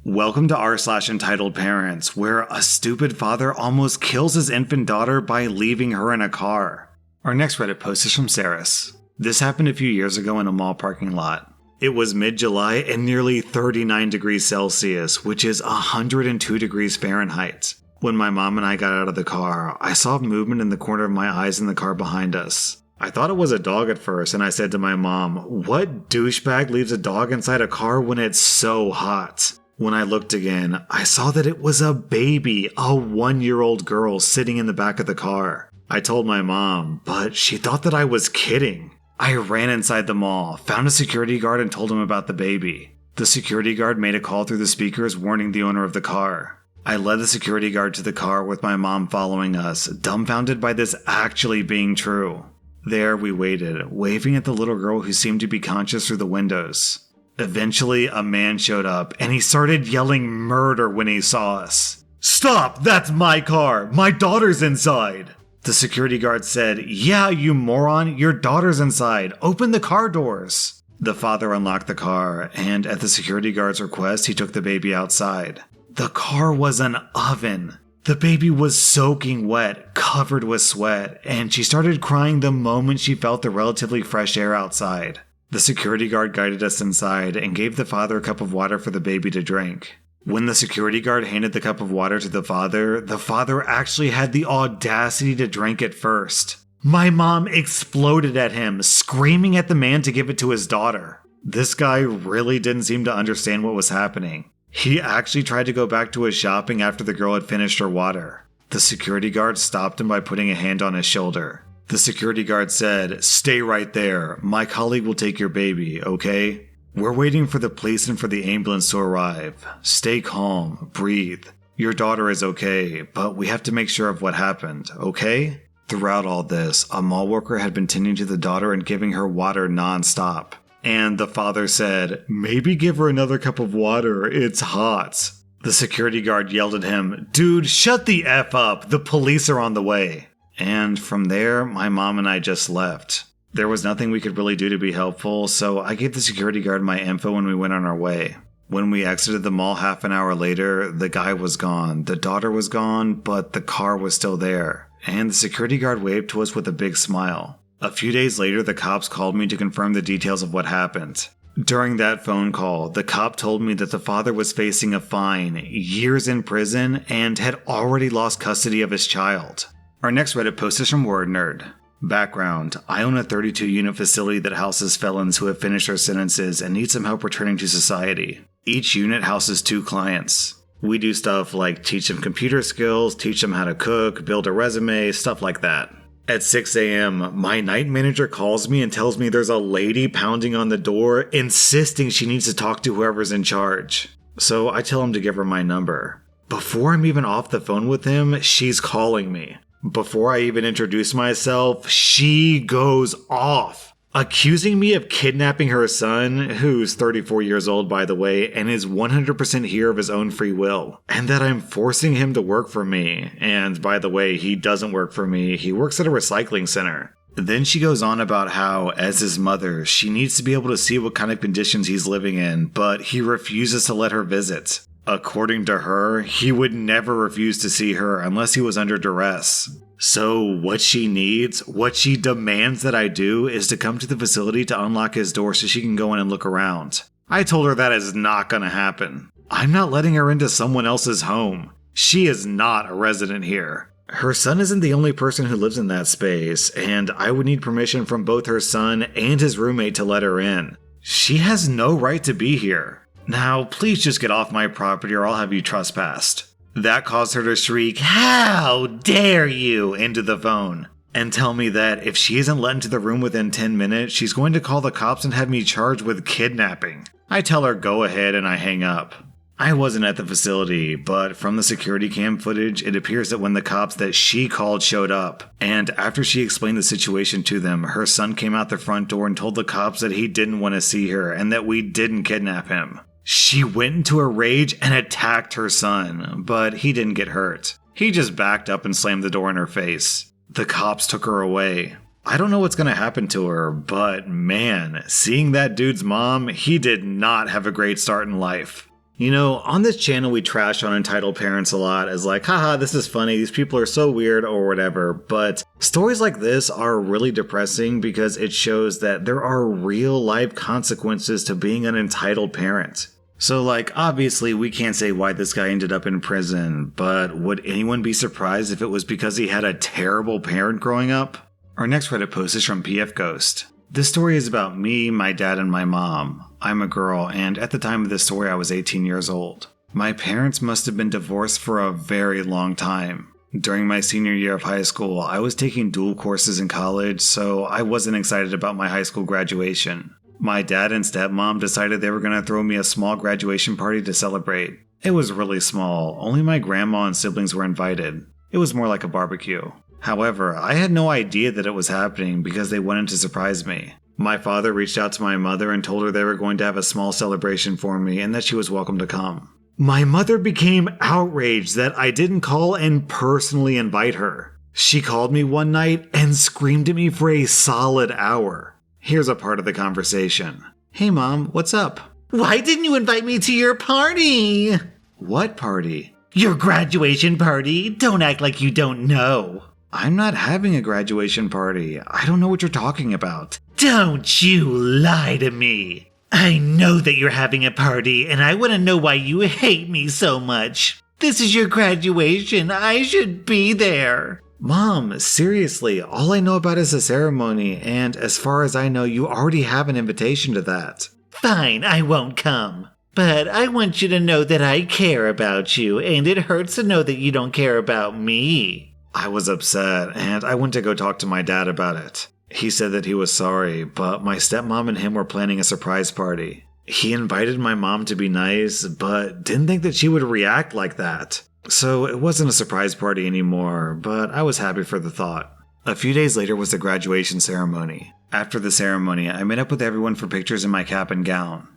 Welcome to rSlash Entitled Parents, where a stupid father almost kills his infant daughter by leaving her in a car. Our next Reddit post is from Saris. This happened a few years ago in a mall parking lot. It was mid-July and nearly 39 degrees Celsius, which is 102 degrees Fahrenheit. When my mom and I got out of the car, I saw movement in the corner of my eyes in the car behind us. I thought it was a dog at first, and I said to my mom, "What douchebag leaves a dog inside a car when it's so hot?" When I looked again, I saw that it was a baby, a 1-year-old girl sitting in the back of the car. I told my mom, but she thought that I was kidding. I ran inside the mall, found a security guard and told him about the baby. The security guard made a call through the speakers warning the owner of the car. I led the security guard to the car with my mom following us, dumbfounded by this actually being true. There we waited, waving at the little girl who seemed to be conscious through the windows. Eventually, a man showed up, and he started yelling murder when he saw us. "Stop! That's my car! My daughter's inside!" The security guard said, "Yeah, you moron, your daughter's inside. Open the car doors." The father unlocked the car, and at the security guard's request, he took the baby outside. The car was an oven. The baby was soaking wet, covered with sweat, and she started crying the moment she felt the relatively fresh air outside. The security guard guided us inside and gave the father a cup of water for the baby to drink. When the security guard handed the cup of water to the father actually had the audacity to drink it first. My mom exploded at him, screaming at the man to give it to his daughter. This guy really didn't seem to understand what was happening. He actually tried to go back to his shopping after the girl had finished her water. The security guard stopped him by putting a hand on his shoulder. The security guard said, "Stay right there. My colleague will take your baby, okay? We're waiting for the police and for the ambulance to arrive. Stay calm, breathe. Your daughter is okay, but we have to make sure of what happened, okay?" Throughout all this, a mall worker had been tending to the daughter and giving her water non-stop. And the father said, "Maybe give her another cup of water, it's hot." The security guard yelled at him, "Dude, shut the F up, the police are on the way." And from there, my mom and I just left. There was nothing we could really do to be helpful, so I gave the security guard my info when we went on our way. When we exited the mall half an hour later, the guy was gone, the daughter was gone, but the car was still there. And the security guard waved to us with a big smile. A few days later, the cops called me to confirm the details of what happened. During that phone call, the cop told me that the father was facing a fine, years in prison, and had already lost custody of his child. Our next Reddit post is from Word Nerd. Background: I own a 32-unit facility that houses felons who have finished their sentences and need some help returning to society. Each unit houses 2 clients. We do stuff like teach them computer skills, teach them how to cook, build a resume, stuff like that. At 6 a.m., my night manager calls me and tells me there's a lady pounding on the door, insisting she needs to talk to whoever's in charge. So I tell him to give her my number. Before I'm even off the phone with him, she's calling me. Before I even introduce myself, she goes off, accusing me of kidnapping her son, who's 34 years old by the way, and is 100% here of his own free will, and that I'm forcing him to work for me. And by the way, he doesn't work for me, he works at a recycling center. Then she goes on about how, as his mother, she needs to be able to see what kind of conditions he's living in, but he refuses to let her visit. According to her, he would never refuse to see her unless he was under duress. So what she needs, what she demands that I do, is to come to the facility to unlock his door so she can go in and look around. I told her that is not gonna happen. I'm not letting her into someone else's home. She is not a resident here. Her son isn't the only person who lives in that space, and I would need permission from both her son and his roommate to let her in. She has no right to be here. Now, please just get off my property or I'll have you trespassed. That caused her to shriek, "How dare you!" into the phone, and tell me that if she isn't let into the room within 10 minutes, she's going to call the cops and have me charged with kidnapping. I tell her go ahead and I hang up. I wasn't at the facility, but from the security cam footage, it appears that when the cops that she called showed up, and after she explained the situation to them, her son came out the front door and told the cops that he didn't want to see her and that we didn't kidnap him. She went into a rage and attacked her son, but he didn't get hurt. He just backed up and slammed the door in her face. The cops took her away. I don't know what's going to happen to her, but man, seeing that dude's mom, he did not have a great start in life. On this channel we trash on entitled parents a lot as like, haha, this is funny, these people are so weird or whatever, but stories like this are really depressing because it shows that there are real life consequences to being an entitled parent. So obviously we can't say why this guy ended up in prison, but would anyone be surprised if it was because he had a terrible parent growing up? Our next Reddit post is from PF Ghost. This story is about me, my dad, and my mom. I'm a girl, and at the time of this story I was 18 years old. My parents must have been divorced for a very long time. During my senior year of high school, I was taking dual courses in college, so I wasn't excited about my high school graduation. My dad and stepmom decided they were going to throw me a small graduation party to celebrate. It was really small, only my grandma and siblings were invited. It was more like a barbecue. However, I had no idea that it was happening because they wanted to surprise me. My father reached out to my mother and told her they were going to have a small celebration for me and that she was welcome to come. My mother became outraged that I didn't call and personally invite her. She called me one night and screamed at me for a solid hour. Here's a part of the conversation. Hey mom, what's up? Why didn't you invite me to your party? What party? Your graduation party. Don't act like you don't know. I'm not having a graduation party. I don't know what you're talking about. Don't you lie to me. I know that you're having a party, and I want to know why you hate me so much. This is your graduation. I should be there. Mom, seriously, all I know about is the ceremony, and as far as I know, you already have an invitation to that. Fine, I won't come. But I want you to know that I care about you, and it hurts to know that you don't care about me. I was upset, and I went to go talk to my dad about it. He said that he was sorry, but my stepmom and him were planning a surprise party. He invited my mom to be nice, but didn't think that she would react like that. So it wasn't a surprise party anymore, but I was happy for the thought. A few days later was the graduation ceremony. After the ceremony, I met up with everyone for pictures in my cap and gown.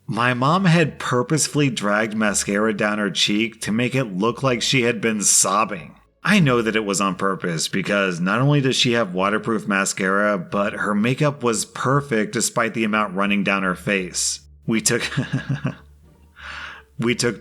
My mom had purposefully dragged mascara down her cheek to make it look like she had been sobbing. I know that it was on purpose because not only does she have waterproof mascara, but her makeup was perfect despite the amount running down her face. We took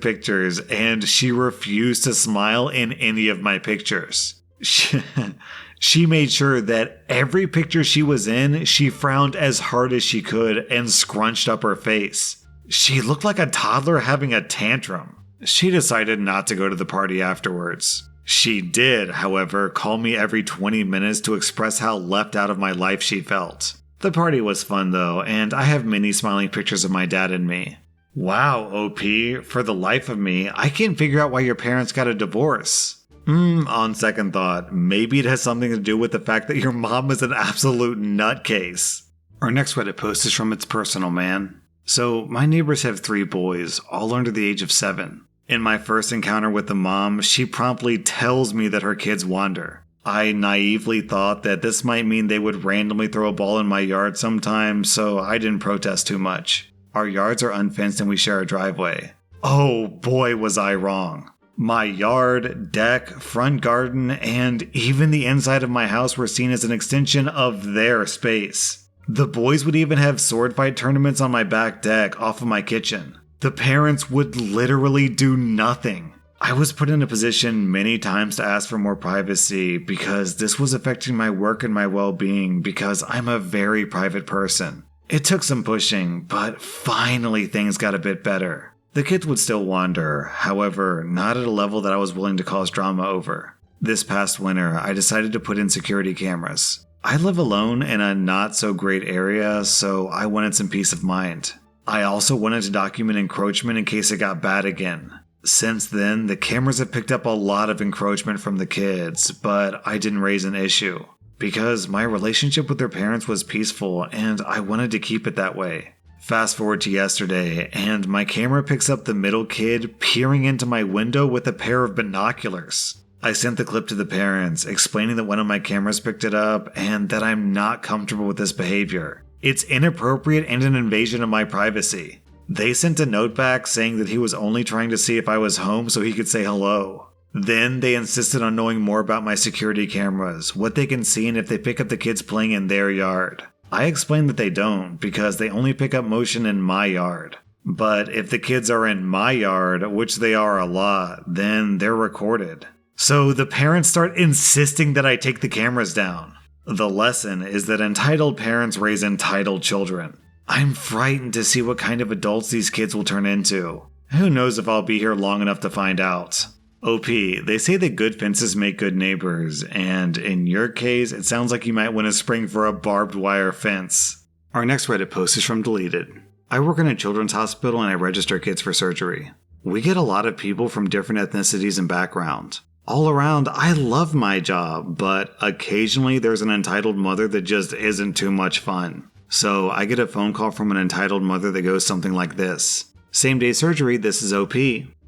pictures and she refused to smile in any of my pictures. She made sure that every picture she was in, she frowned as hard as she could and scrunched up her face. She looked like a toddler having a tantrum. She decided not to go to the party afterwards. She did, however, call me every 20 minutes to express how left out of my life she felt. The party was fun though, and I have many smiling pictures of my dad and me. Wow, OP, for the life of me, I can't figure out why your parents got a divorce. On second thought, maybe it has something to do with the fact that your mom is an absolute nutcase. Our next Reddit post is from It's Personal Man. So, my neighbors have 3 boys, all under the age of 7. In my first encounter with the mom, she promptly tells me that her kids wander. I naively thought that this might mean they would randomly throw a ball in my yard sometimes, so I didn't protest too much. Our yards are unfenced and we share a driveway. Oh boy was I wrong. My yard, deck, front garden, and even the inside of my house were seen as an extension of their space. The boys would even have sword fight tournaments on my back deck off of my kitchen. The parents would literally do nothing. I was put in a position many times to ask for more privacy because this was affecting my work and my well-being because I'm a very private person. It took some pushing, but finally things got a bit better. The kids would still wander, however, not at a level that I was willing to cause drama over. This past winter, I decided to put in security cameras. I live alone in a not so great area, so I wanted some peace of mind. I also wanted to document encroachment in case it got bad again. Since then, the cameras have picked up a lot of encroachment from the kids, but I didn't raise an issue. Because my relationship with their parents was peaceful and I wanted to keep it that way. Fast forward to yesterday, and my camera picks up the middle kid peering into my window with a pair of binoculars. I sent the clip to the parents, explaining that one of my cameras picked it up and that I'm not comfortable with this behavior. It's inappropriate and an invasion of my privacy. They sent a note back saying that he was only trying to see if I was home so he could say hello. Then they insisted on knowing more about my security cameras, what they can see, and if they pick up the kids playing in their yard. I explained that they don't, because they only pick up motion in my yard. But if the kids are in my yard, which they are a lot, then they're recorded. So the parents start insisting that I take the cameras down. The lesson is that entitled parents raise entitled children. I'm frightened to see what kind of adults these kids will turn into. Who knows if I'll be here long enough to find out. OP, they say that good fences make good neighbors, and in your case, it sounds like you might want to spring for a barbed wire fence. Our next Reddit post is from Deleted. I work in a children's hospital and I register kids for surgery. We get a lot of people from different ethnicities and background. All around, I love my job, but occasionally there's an entitled mother that just isn't too much fun. So I get a phone call from an entitled mother that goes something like this. Same day surgery, this is OP.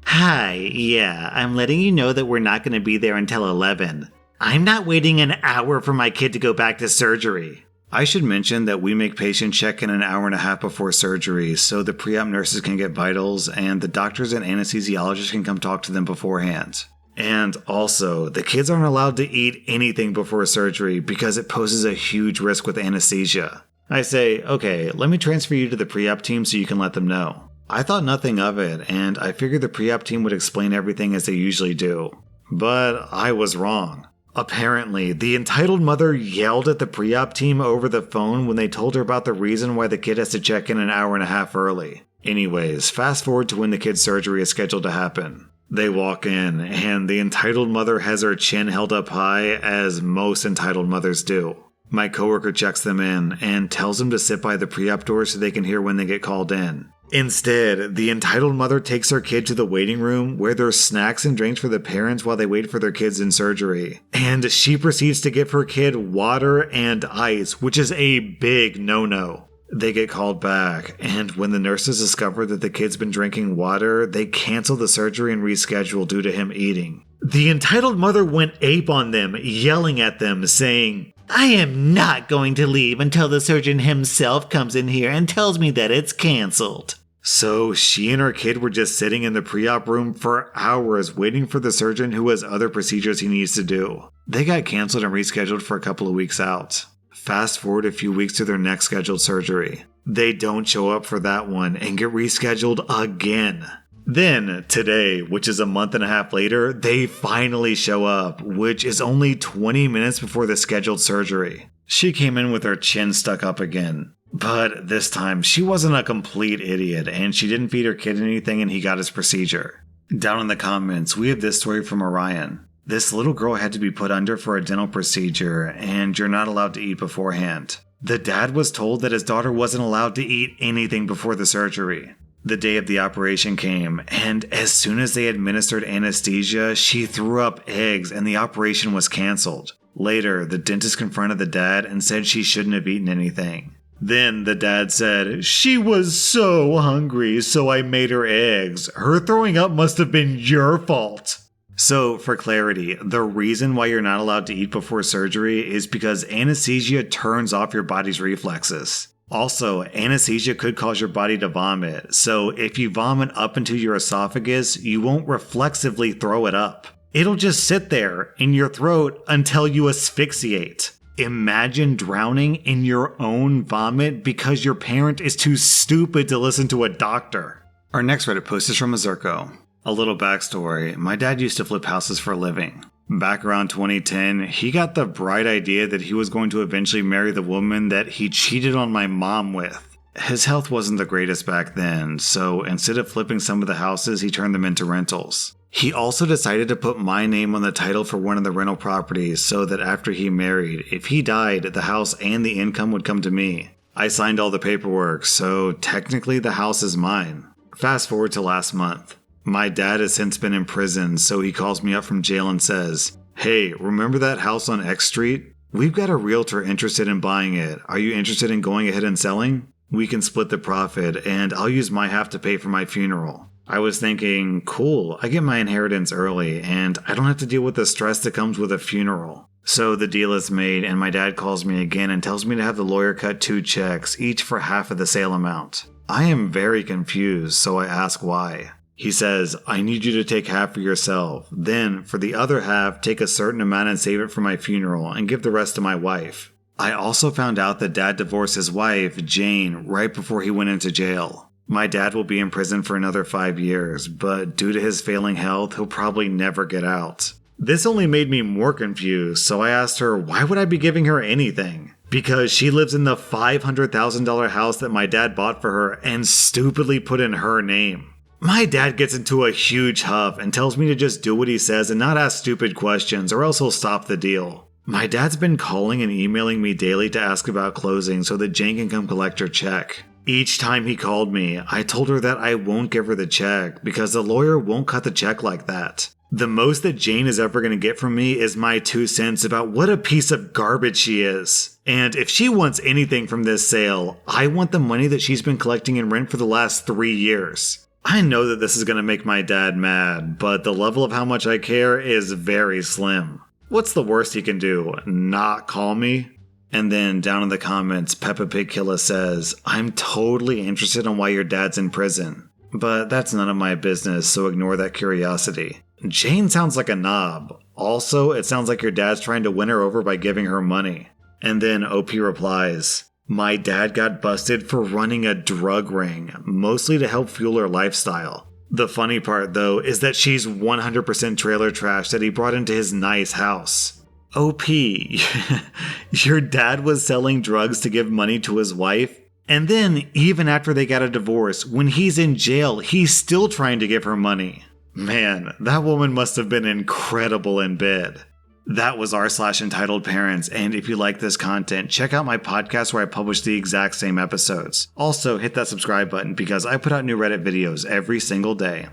Hi, yeah, I'm letting you know that we're not going to be there until 11. I'm not waiting an hour for my kid to go back to surgery. I should mention that we make patients check in an hour and a half before surgery so the pre-op nurses can get vitals and the doctors and anesthesiologists can come talk to them beforehand. And also, the kids aren't allowed to eat anything before surgery because it poses a huge risk with anesthesia. I say, okay, let me transfer you to the pre-op team so you can let them know. I thought nothing of it, and I figured the pre-op team would explain everything as they usually do. But I was wrong. Apparently, the entitled mother yelled at the pre-op team over the phone when they told her about the reason why the kid has to check in an hour and a half early. Anyways, fast forward to when the kid's surgery is scheduled to happen. They walk in, and the entitled mother has her chin held up high, as most entitled mothers do. My coworker checks them in, and tells them to sit by the pre-op door so they can hear when they get called in. Instead, the entitled mother takes her kid to the waiting room, where there's snacks and drinks for the parents while they wait for their kids in surgery. And she proceeds to give her kid water and ice, which is a big no-no. They get called back, and when the nurses discover that the kid's been drinking water, they cancel the surgery and reschedule due to him eating. The entitled mother went ape on them, yelling at them, saying, I am not going to leave until the surgeon himself comes in here and tells me that it's canceled. So she and her kid were just sitting in the pre-op room for hours waiting for the surgeon who has other procedures he needs to do. They got canceled and rescheduled for a couple of weeks out. Fast forward a few weeks to their next scheduled surgery. They don't show up for that one and get rescheduled again. Then, today, which is a month and a half later, they finally show up, which is only 20 minutes before the scheduled surgery. She came in with her chin stuck up again. But this time, she wasn't a complete idiot, and she didn't feed her kid anything and he got his procedure. Down in the comments, we have this story from Orion. This little girl had to be put under for a dental procedure, and you're not allowed to eat beforehand. The dad was told that his daughter wasn't allowed to eat anything before the surgery. The day of the operation came, and as soon as they administered anesthesia, she threw up eggs and the operation was canceled. Later, the dentist confronted the dad and said she shouldn't have eaten anything. Then the dad said, she was so hungry, so I made her eggs. Her throwing up must have been your fault. So, for clarity, the reason why you're not allowed to eat before surgery is because anesthesia turns off your body's reflexes. Also, anesthesia could cause your body to vomit, so if you vomit up into your esophagus, you won't reflexively throw it up. It'll just sit there in your throat until you asphyxiate. Imagine drowning in your own vomit because your parent is too stupid to listen to a doctor. Our next Reddit post is from Azurko. A little backstory, my dad used to flip houses for a living. Back around 2010, he got the bright idea that he was going to eventually marry the woman that he cheated on my mom with. His health wasn't the greatest back then, so instead of flipping some of the houses, he turned them into rentals. He also decided to put my name on the title for one of the rental properties so that after he married, if he died, the house and the income would come to me. I signed all the paperwork, so technically the house is mine. Fast forward to last month. My dad has since been in prison, so he calls me up from jail and says, hey, remember that house on X Street? We've got a realtor interested in buying it. Are you interested in going ahead and selling? We can split the profit, and I'll use my half to pay for my funeral. I was thinking, cool, I get my inheritance early, and I don't have to deal with the stress that comes with a funeral. So the deal is made, and my dad calls me again and tells me to have the lawyer cut 2 checks, each for half of the sale amount. I am very confused, so I ask why. He says, I need you to take half for yourself. Then, for the other half, take a certain amount and save it for my funeral and give the rest to my wife. I also found out that Dad divorced his wife, Jane, right before he went into jail. My dad will be in prison for another 5 years, but due to his failing health, he'll probably never get out. This only made me more confused, so I asked her why would I be giving her anything? Because she lives in the $500,000 house that my dad bought for her and stupidly put in her name. My dad gets into a huge huff and tells me to just do what he says and not ask stupid questions or else he'll stop the deal. My dad's been calling and emailing me daily to ask about closing so that Jane can come collect her check. Each time he called me, I told her that I won't give her the check because the lawyer won't cut the check like that. The most that Jane is ever going to get from me is my 2 cents about what a piece of garbage she is. And if she wants anything from this sale, I want the money that she's been collecting in rent for the last 3 years. I know that this is going to make my dad mad, but the level of how much I care is very slim. What's the worst he can do? Not call me? And then down in the comments, Peppa Pig Killa says, I'm totally interested in why your dad's in prison. But that's none of my business, so ignore that curiosity. Jane sounds like a knob. Also, it sounds like your dad's trying to win her over by giving her money. And then OP replies, my dad got busted for running a drug ring, mostly to help fuel her lifestyle. The funny part, though, is that she's 100% trailer trash that he brought into his nice house. OP, your dad was selling drugs to give money to his wife? And then, even after they got a divorce, when he's in jail, he's still trying to give her money. Man, that woman must have been incredible in bed. That was rSlash Parents, and if you like this content, check out my podcast where I publish the exact same episodes. Also, hit that subscribe button because I put out new Reddit videos every single day.